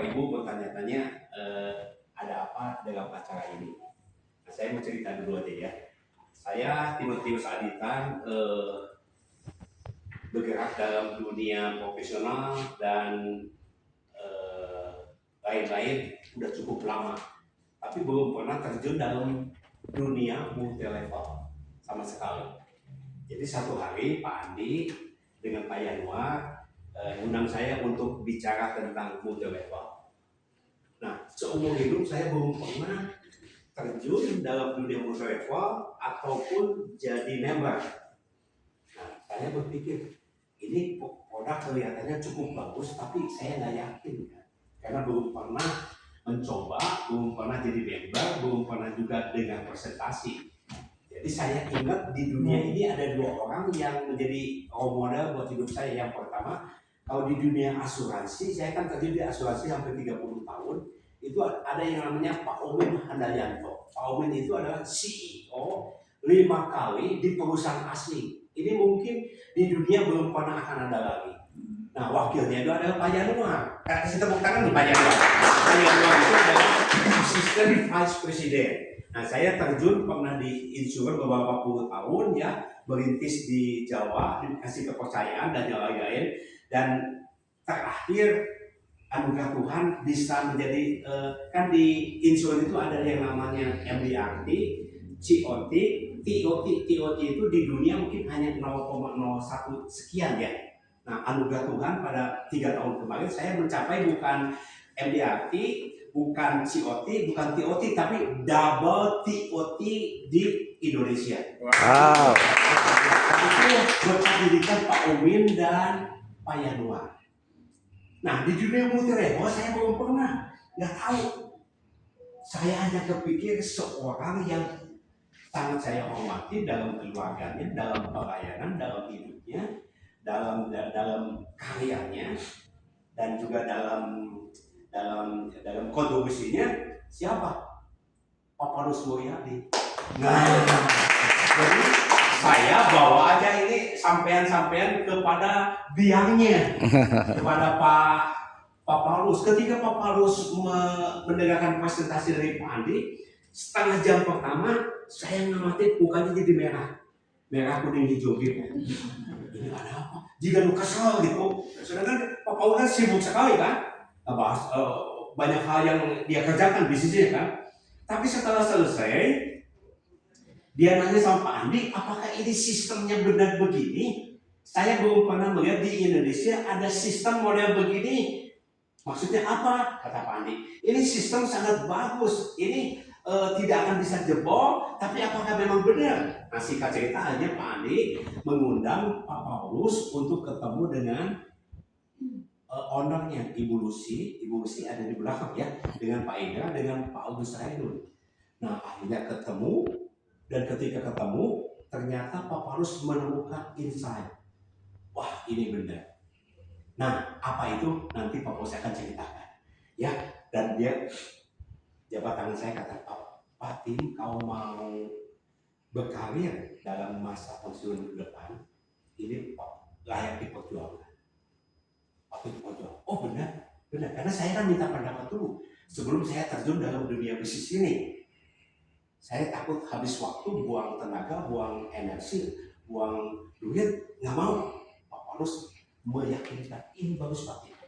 Bapak Ibu bertanya-tanya ada apa dengan acara ini. Nah, saya mau cerita dulu aja ya. Saya Timotius Aditan bergerak dalam dunia profesional dan lain-lain udah cukup lama, tapi belum pernah terjun dalam dunia multi level sama sekali. Jadi satu hari Pak Andi dengan Pak Yanuar undang saya untuk bicara tentang multi level. Nah, seumur hidup saya belum pernah terjun dalam dunia multi level ataupun jadi member. Nah, saya berpikir ini produk kelihatannya cukup bagus, tapi saya nggak yakin kan? Karena belum pernah mencoba, belum pernah jadi member, belum pernah juga dengan presentasi. Jadi saya ingat di dunia ini ada dua orang yang menjadi role model buat hidup saya. Yang pertama, kalau di dunia asuransi, saya kan terjun di asuransi hampir 30 tahun. Itu ada yang namanya Pak Omin Handayanto. Pak Omin itu adalah CEO 5 kali di perusahaan asing. Ini mungkin di dunia belum pernah akan ada lagi. Nah, wakilnya itu adalah Pak Yanuar. Kasih tepuk tangan nih Pak Yanuar. Pak Yanuar itu adalah Assistant Vice President. Nah, saya terjun pernah di insurer beberapa puluh tahun ya, merintis di Jawa, dikasih kepercayaan dan yang lain-lain. Dan terakhir anugerah Tuhan bisa menjadi kan di insurer itu ada yang namanya MDRT, COT, TOT itu di dunia mungkin hanya 0,01 sekian ya. Nah, anugerah Tuhan pada 3 tahun kemarin saya mencapai bukan MDRT, bukan COT, bukan TOT, tapi double TOT di Indonesia. Wow. Itu berkat didikan Pak Omin dan Pak Yanuar. Nah, di dunia multi level saya belum pernah, nggak tahu. Saya hanya kepikir seorang yang sangat saya hormati dalam keluarganya, dalam pelayanan, dalam hidupnya, dalam karyanya, dan juga dalam kontribusinya. Siapa? Pak Paulus Mulyadi. Nah, jadi saya bawa aja ini sampean-sampean kepada biangnya, kepada Pak Paulus. Ketika Pak Paulus mendengarkan presentasi dari Pak Andi, setengah jam pertama saya ngamati mukanya jadi merah kuning hijau gitu. Ini ada apa? Jika lu kesal gitu. Sedangkan Pak Paulus kan sibuk sekali kan, bahas banyak hal yang dia kerjakan bisnisnya kan. Tapi setelah selesai, dia nanya sama Pak Andi, apakah ini sistemnya benar begini? Saya belum pernah melihat di Indonesia ada sistem model begini. Maksudnya apa? Kata Pak Andi, ini sistem sangat bagus. Ini tidak akan bisa jebol, tapi apakah memang benar? Nah, singkat cerita aja Pak Andi mengundang Pak Paulus untuk ketemu dengan ownernya, Ibu Lucy ada di belakang ya, dengan Pak Indra, dengan Pak Agus Raidun. Nah, akhirnya ketemu, dan ketika ketemu, ternyata Pak Paulus menemukan insight. Wah, ini benar. Nah, apa itu? Nanti Pak Paulus akan ceritakan. Ya, dan dia jabat tangan saya kata, Pak Tim, kau mau berkarir dalam masa pensiun ke depan, ini layak diperjuangkan. Waktu itu perjuang. Oh benar. Karena saya kan minta pendapat dulu sebelum saya terjun dalam dunia bisnis ini. Saya takut habis waktu, buang tenaga, buang energi, buang duit, nggak mau. Pak Paulus meyakinkan ini bagus Pak Tim.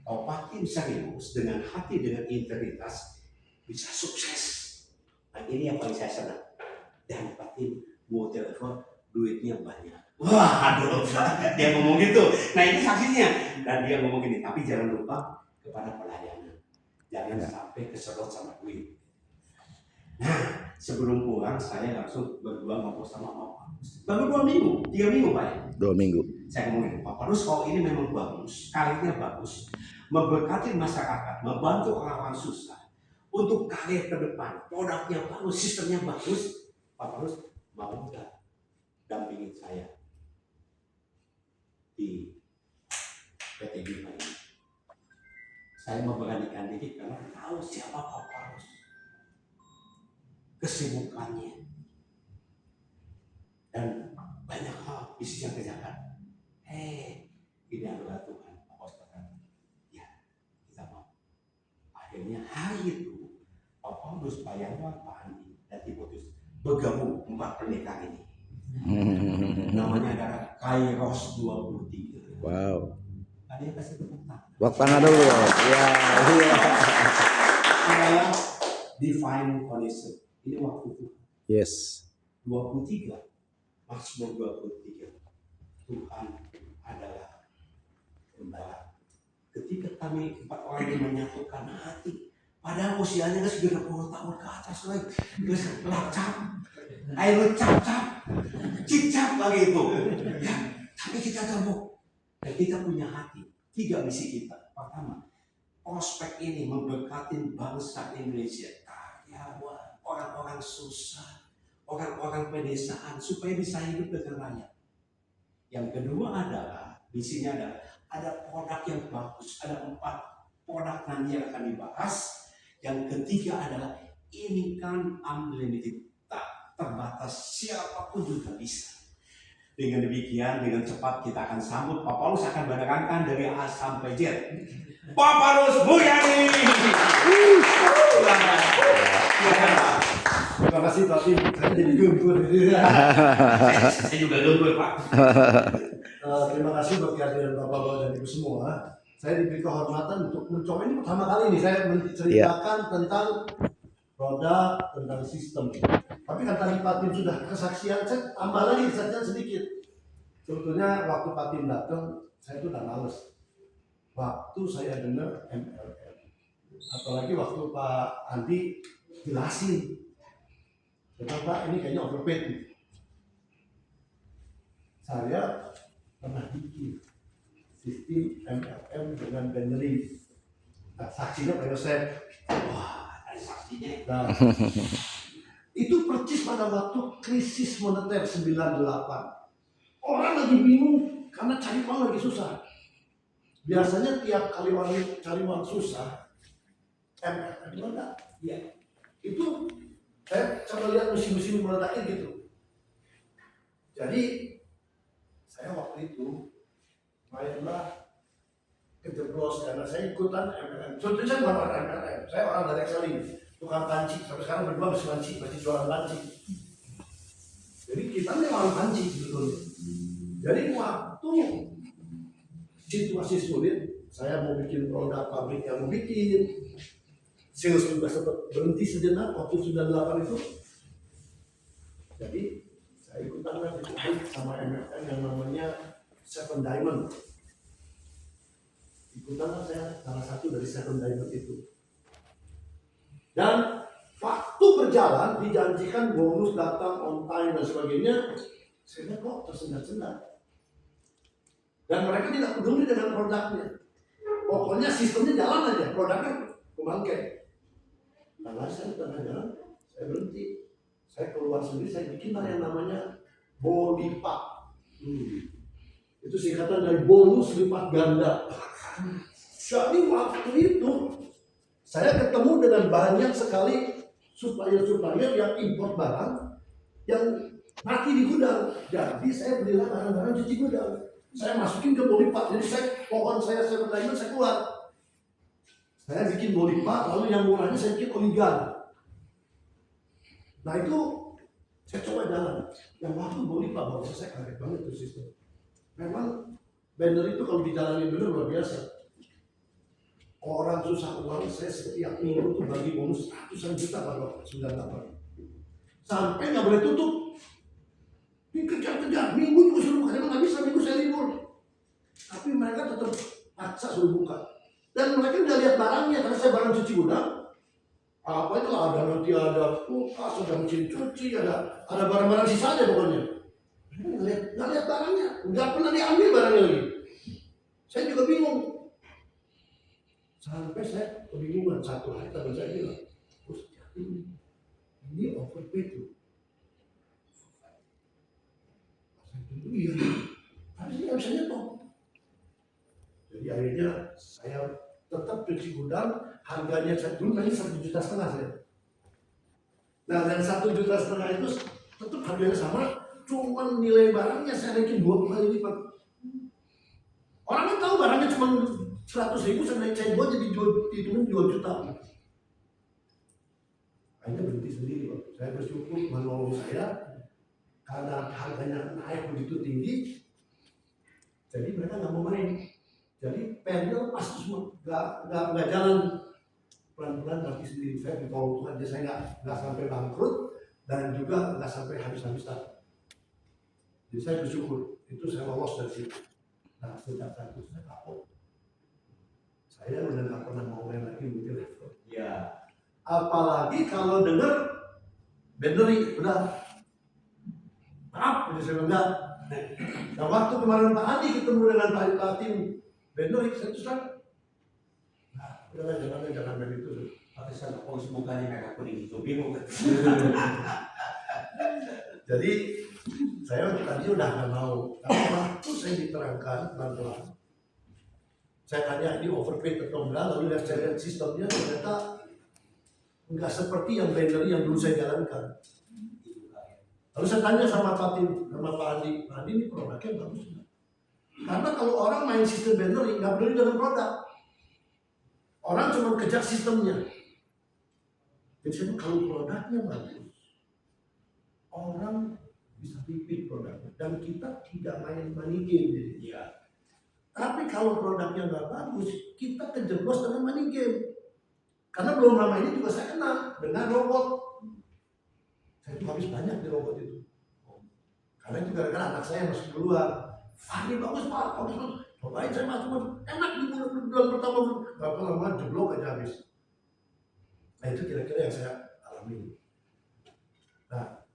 Kalau Pak Tim serius dengan hati, dengan integritas, bisa sukses. Nah, ini yang paling saya senang. Dan Pak Tim mau telepon duitnya banyak. Wah, aduh, dia ngomong gitu. Nah, ini saksinya. Dan dia ngomong gini, tapi jangan lupa kepada pelayanan. Jangan sampai kesedot sama duit. Nah, sebelum pulang saya langsung berdua ngobrol sama Pak Paulus. Baru 2 minggu, 3 minggu Pak ya? 2 minggu. Saya ngomongin, Pak Paulus kalau ini memang bagus, karirnya bagus, memberkati masyarakat, membantu orang-orang susah, untuk karir ke depan, produknya bagus, sistemnya bagus, Pak Paulus mau nggak dampingin saya di PT Bima ini? Saya memberanikan diri karena tahu siapa Pak Paulus, kesibukannya, dan banyak hal bisnis yang kerjakan. Ini adalah Tuhan. Pak Paulus katakan, ya kita mau. akhirnya hari itu Pak Paulus, Pak Yanwa, Pak Andi dan Timotius bergabung 4 pernikahan ini. Namanya adalah Kairos 23. Wow. Ada yang kasih tepuk tangan. Waktu tangan dulu. Ya, iya. Adalah divine connection. Ini waktu itu. Yes. 23. Mazmur 23. Tuhan adalah gembala. Ketika kami 4 orang ini menyatukan hati, padahal usianya sudah 30 tahun ke atas lagi, lacap, air cap-cap, cicap lagi itu. Ya, tapi kita gabung dan kita punya hati. 3 misi kita. Pertama, prospek ini memberkati bangsa Indonesia. Ya, buat orang-orang susah, orang-orang pedesaan supaya bisa hidup dengan layak. Yang kedua adalah misinya ada produk yang bagus, ada 4 produk nanti yang akan dibahas. Yang ketiga adalah ini kan unlimited, tak terbatas, siapapun juga bisa. Dengan demikian, dengan cepat kita akan sambut Pak Paulus akan menerangkan dari A sampai Z. Pak Paulus Mulyadi. Terima kasih Pak Tim, saya jadi gembur. Saya juga gembur Pak. Terima kasih buat kehadiran Bapak-Bapak dan Ibu semua. Saya diberi kehormatan untuk mencoba ini pertama kali nih saya menceritakan tentang produk, tentang sistem. Tapi kan tadi Pak Tim sudah kesaksian, saya tambah lagi kesaksian sedikit. Sebetulnya waktu Pak Tim datang, saya tuh udah males. Waktu saya dengar MLM, apalagi waktu Pak Andi jelasin. Pak, ini kayaknya overpaid. Saya pernah bikin sistem MLM dengan Benry. Nah, saksinya Pak Yosef. Wah, ada saksinya. Nah, itu persis pada waktu krisis moneter 98. Orang lagi bingung karena cari uang lagi susah. Biasanya tiap kali orang cari uang susah, MLM meledak. Ya, itu saya coba lihat mesin-mesin meledaknya gitu. Jadi saya waktu itu mainlah kejeblos karena saya ikutan MLM. Sebetulnya saya bukan orang MLM, saya orang direct selling, tukang panci. Sampai sekarang berdua masih jualan panci. Jadi kita memang panci sebetulnya. Jadi waktu situasi sulit, saya mau bikin produk, pabrik yang mau bikin, sales juga sempat berhenti sejenak waktu 98 itu. Jadi saya ikutan sama MLM yang namanya Seven Diamond. Ikutan saya salah satu dari Seven Diamond itu. Dan waktu berjalan dijanjikan bonus datang on time dan sebagainya. Saya lihat kok tersendat-sendat. Dan mereka tidak peduli dengan produknya. Pokoknya sistemnya jalan aja, produknya kembangkan. Karena saya di tengah jalan, saya berhenti. Saya keluar sendiri, saya bikin yang namanya Bolipak. Itu singkatan dari bonus lipat ganda. Jadi waktu itu, saya ketemu dengan banyak sekali supplier-supplier yang import barang yang mati di gudang. Jadi saya belilah barang-barang cuci gudang. Saya masukin ke Bolipak, jadi pohon saya diamond, saya keluar. Saya bikin Bolipak, lalu yang murahnya saya bikin Oligan. Nah itu saya coba jalan. Yang waktu Bolipak baru saya kaget banget tuh sistem. Memang banner itu kalau dijalani benar luar biasa. Orang susah uang, saya setiap minggu tuh bagi bonus ratusan juta kalau 98. Sampai nggak boleh tutup. Dikejar-kejar, minggu juga suruh buka, nggak bisa, minggu saya libur. Tapi mereka tetap paksa suruh buka. Dan mereka nggak lihat barangnya, karena saya barang cuci gudang. Apa itu ada nanti ada kulkas, ada mesin cuci, ada barang-barang sisanya pokoknya. Mereka nggak lihat barangnya, nggak pernah diambil barangnya lagi. Saya juga bingung. Sampai saya kebingungan satu hari teman saya bilang, terus ini overpaid tuh. Iya, tapi saya nggak bisa nyetok. Jadi akhirnya saya tetap cuci gudang, harganya saya dulu tadi 1,5 juta saya. Nah, dan 1,5 juta itu tetap harganya sama, cuman nilai barangnya saya naikin 20 kali lipat. Orang kan tahu barangnya cuma 100.000, saya buat jadi 2 juta. Akhirnya berhenti sendiri Pak. Saya bersyukur menolong saya karena harganya naik begitu tinggi, jadi mereka nggak mau main. Jadi pennya pasti semua nggak jalan, pelan-pelan mati sendiri. Saya ditolong Tuhan, jadi saya nggak sampai bangkrut dan juga nggak sampai habis-habisan. Jadi saya bersyukur itu saya lolos dari situ. Nah sejak saat itu saya kapok. Saya udah nggak pernah mau main lagi multi-level. Ya. Apalagi kalau dengar Bentley, udah maaf, jadi saya bilang enggak. Nah waktu kemarin Pak Andi ketemu dengan Pak Tim Bentley, saya terus nah udah jangan main itu. Tapi saya nggak pos mukanya merah kuning itu bingung. Jadi saya tadi udah nggak mau. Tapi waktu saya diterangkan pelan-pelan, saya tanya ini overpaid atau enggak, lalu saya lihat sistemnya ternyata nggak seperti yang Bentley yang dulu saya jalankan. Lalu saya tanya sama Pak Tim, sama Pak Andi ini produknya bagus nggak? Karena kalau orang main sistem Bentley nggak peduli dengan produk, orang cuma kejar sistemnya. Jadi saya bilang, kalau produknya bagus, orang bisa repeat produknya dan kita tidak main money game. Jadi. Iya. Tapi kalau produknya nggak bagus, kita kejeblos dengan money game. Karena belum lama ini juga saya kenal dengan robot. Saya tuh habis banyak di robot itu. Karena itu gara-gara anak saya masuk duluan. Ini bagus Pak, bagus. Cobain saya masuk, enak di bulan pertama. Berapa lama jeblok aja habis. Nah itu kira-kira yang saya alami. Nah,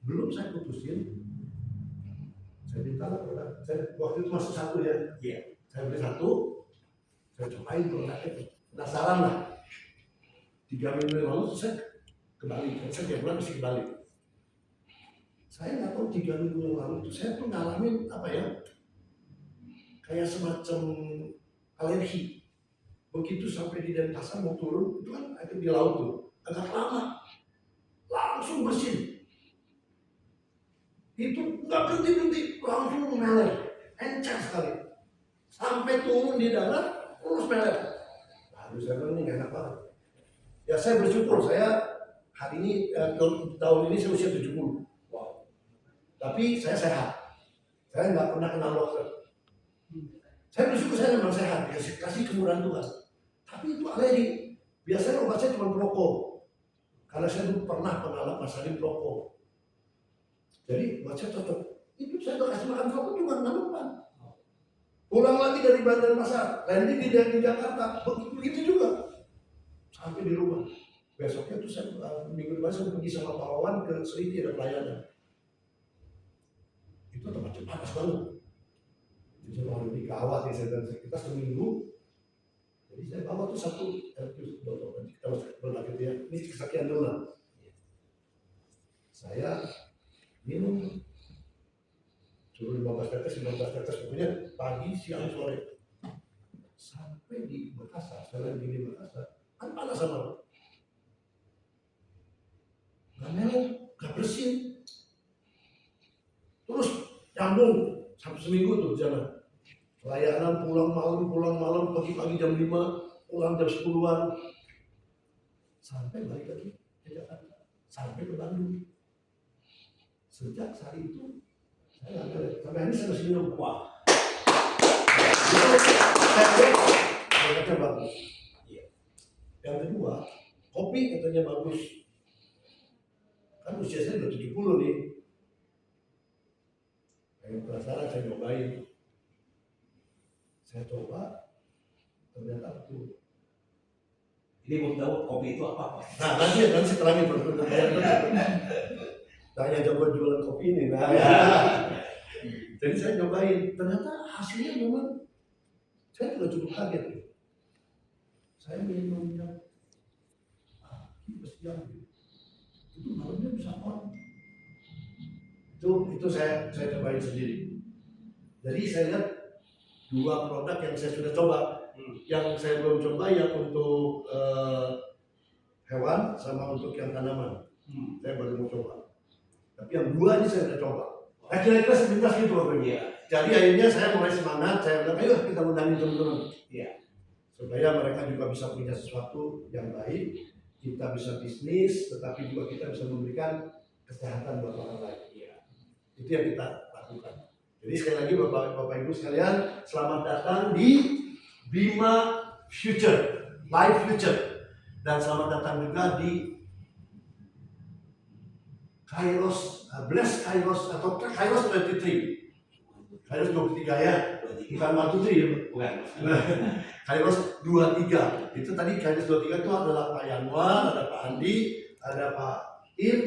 belum saya putusin, saya minta produk. Saya waktu itu masuk satu ya. Iya. Saya beli satu, saya cobain produknya. Penasaran lah. 3 minggu yang lalu saya kembali, saya tiap bulan masih kembali. Saya nggak tahu 3 minggu yang lalu itu saya tuh ngalamin apa ya, kayak semacam alergi. Begitu sampai di Denpasar mau turun, itu kan itu di laut tuh, agak lama, langsung bersin. Itu nggak berhenti, langsung meleleh, encer sekali. Sampai turun di darat, terus meleleh. Lalu saya bilang ini nggak enak banget. Ya saya bersyukur, saya hari ini, tahun ini saya usia 70. Wow. Tapi saya sehat. Saya nggak pernah kenal dokter. Saya bersyukur saya memang sehat, kasih kemurahan Tuhan. Tapi itu alergi. Biasanya obat saya cuma rokok. Karena saya dulu pernah pengalaman masalah rokok. Jadi buat saya cocok. Itu saya udah kasih makan rokok juga nggak lupa. Pulang lagi dari Bandar Pasar, landing di Jakarta, begitu juga. Sampai di rumah. Besoknya tuh saya minggu depan saya pergi sama Pak Wawan ke Seliti ada pelayanan. Itu tempatnya panas banget. Jadi saya mau lebih gawat ya kita seminggu. Jadi saya bawa tuh satu kita berlagak ya. Ini kesakian dulu lah. Saya minum suruh 15 tetes pokoknya pagi, siang, sore. Sampai di Makassar, saya lagi di Makassar. Kan panas sama nggak melek, nggak bersih, terus nyambung sampai seminggu tuh jalan layanan pulang malam pagi-pagi jam 5 pulang jam 10-an sampai balik lagi ke Jakarta sampai ke Bandung. Sejak saat itu saya nggak melek, sampai hari ini saya masih minum. Wah, saya bagus. Yang kedua, kopi katanya bagus. Kan usia saya udah 70 nih. Pengen penasaran, saya nyobain. Saya coba, ternyata betul. Ini mau tahu kopi itu apa? Nah, nanti setelah ini tanya coba jualan kopi ini. Nah, ya. Jadi saya nyobain, ternyata hasilnya memang saya juga cukup kaget. Saya minumnya siang itu malamnya bisa on. Itu saya cobain sendiri. Jadi saya lihat 2 produk yang saya sudah coba. Yang saya belum coba yang untuk hewan sama untuk yang tanaman. Saya baru mau coba. Tapi yang 2 ini saya sudah coba. Nah, kira-kira sepintas gitu Bapak Ibu. Jadi akhirnya saya mulai semangat, saya bilang ayo kita undangin teman-teman. Supaya mereka juga bisa punya sesuatu yang baik, kita bisa bisnis, tetapi juga kita bisa memberikan kesehatan buat orang lain. Itu yang kita lakukan. Jadi sekali lagi Bapak Ibu sekalian, selamat datang di Bima Future, Life Future, dan selamat datang juga di Kairos, Bless Kairos atau Kairos 23. Kairos 23 ya, bukan 123 ya. Bukan. Kairos 23. Itu tadi Kairos 23 itu adalah Pak Yanwar, ada Pak Andi, ada Pak Im,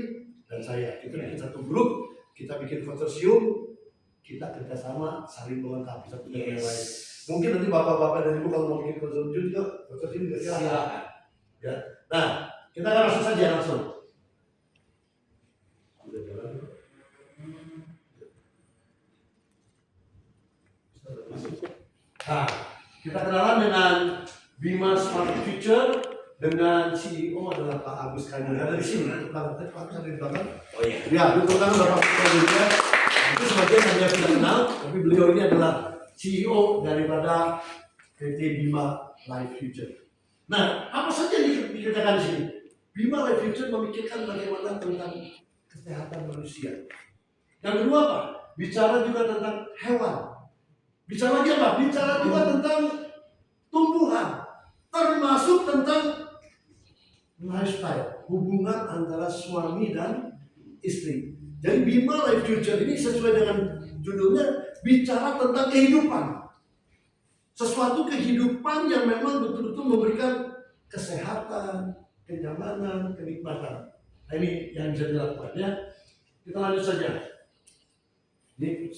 dan saya. Kita bikin satu grup, kita bikin konsorsium, kita kerjasama saling melengkapi satu dengan yang lain. Mungkin nanti bapak-bapak dan ibu kalau mau bikin konsorsium juga silakan. Ya. Nah, kita akan masuk saja langsung. Nah, kita kenalan dengan Bima Smart Future dengan CEO adalah Pak Agus Kadir. Ada di sini, Pak Agus di belakang. Oh iya. Ya, itu kan Bapak Presiden. Itu sebagian yang dia sudah kenal, tapi beliau ini adalah CEO daripada PT Bima Life Future. Nah, apa saja yang dikerjakan di sini? Bima Life Future memikirkan bagaimana tentang kesehatan manusia. Yang kedua apa? Bicara juga tentang hewan. Bicara lagi apa? Bicara juga tentang tumbuhan, termasuk tentang lifestyle, hubungan antara suami dan istri. Jadi Bima Life Future ini sesuai dengan judulnya bicara tentang kehidupan. Sesuatu kehidupan yang memang betul-betul memberikan kesehatan, kenyamanan, kenikmatan. Nah, ini yang bisa dilakukan ya. Kita lanjut saja. Ini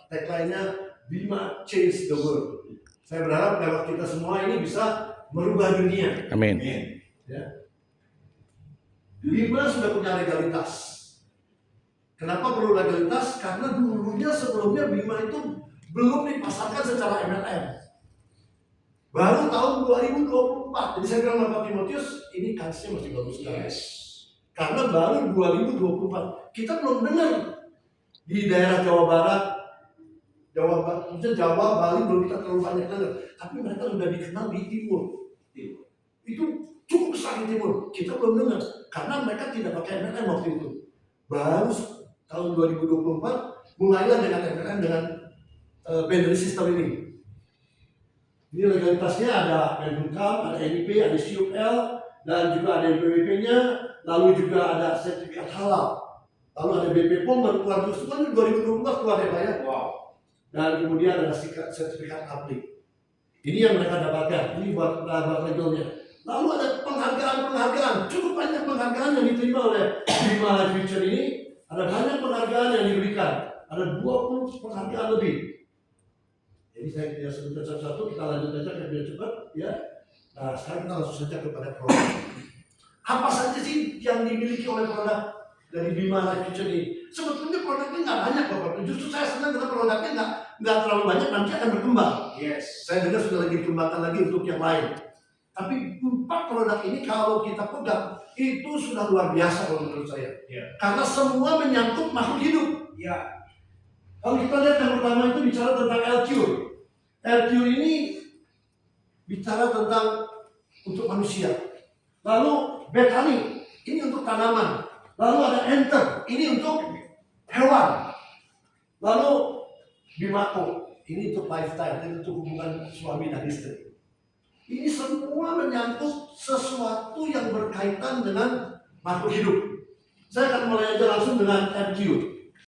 tagline-nya Bima Change the World. Saya berharap lewat kita semua ini bisa merubah dunia. Amin. Ya. Bima sudah punya legalitas. Kenapa perlu legalitas? Karena sebelumnya Bima itu belum dipasarkan secara MLM. Baru tahun 2024. Jadi saya bilang sama Pak Timotius, ini kansnya masih bagus sekali. Karena baru 2024. Kita belum dengar di daerah Jawa Barat, Jawa, Bali belum kita terlalu banyak dengar. Tapi mereka sudah dikenal di timur. Itu cukup besar di timur. Kita belum dengar. Karena mereka tidak pakai MLM waktu itu. Baru tahun 2024 mulailah dengan MLM dengan binary system ini. Ini legalitasnya ada Menkumham, ada NIP, ada CUL, dan juga ada BPP-nya, lalu juga ada sertifikat halal. Lalu ada BP POM baru keluar terus, kan 2024 keluar ya Pak ya? Wow. Dan kemudian ada sertifikat aplik. Ini yang mereka dapatkan, ini buat legalnya. Lalu ada penghargaan, cukup banyak penghargaan yang diterima oleh Bima Life Future ini. Ada banyak penghargaan yang diberikan, ada 20 penghargaan lebih. Jadi saya tidak sebutkan satu-satu, kita lanjut saja biar cepat ya. Nah sekarang kita langsung saja kepada produk. Apa saja sih yang dimiliki oleh produk dari Bima Life Future ini? Sebetulnya produknya nggak banyak Bapak. Justru saya senang karena produknya nggak terlalu banyak, nanti akan berkembang. Yes. Saya dengar sudah lagi dikembangkan lagi untuk yang lain. Tapi 4 produk ini kalau kita pegang itu sudah luar biasa kalau menurut saya. Karena semua menyangkut makhluk hidup. Kalau kita lihat yang pertama itu bicara tentang L-Cure. L-Cure ini bicara tentang untuk manusia. Lalu Betani ini untuk tanaman. Lalu ada Enter ini untuk hewan. Lalu Bimako ini untuk lifestyle, ini untuk hubungan suami dan istri. Ini semua menyangkut sesuatu yang berkaitan dengan makhluk hidup. Saya akan mulai aja langsung dengan MQ.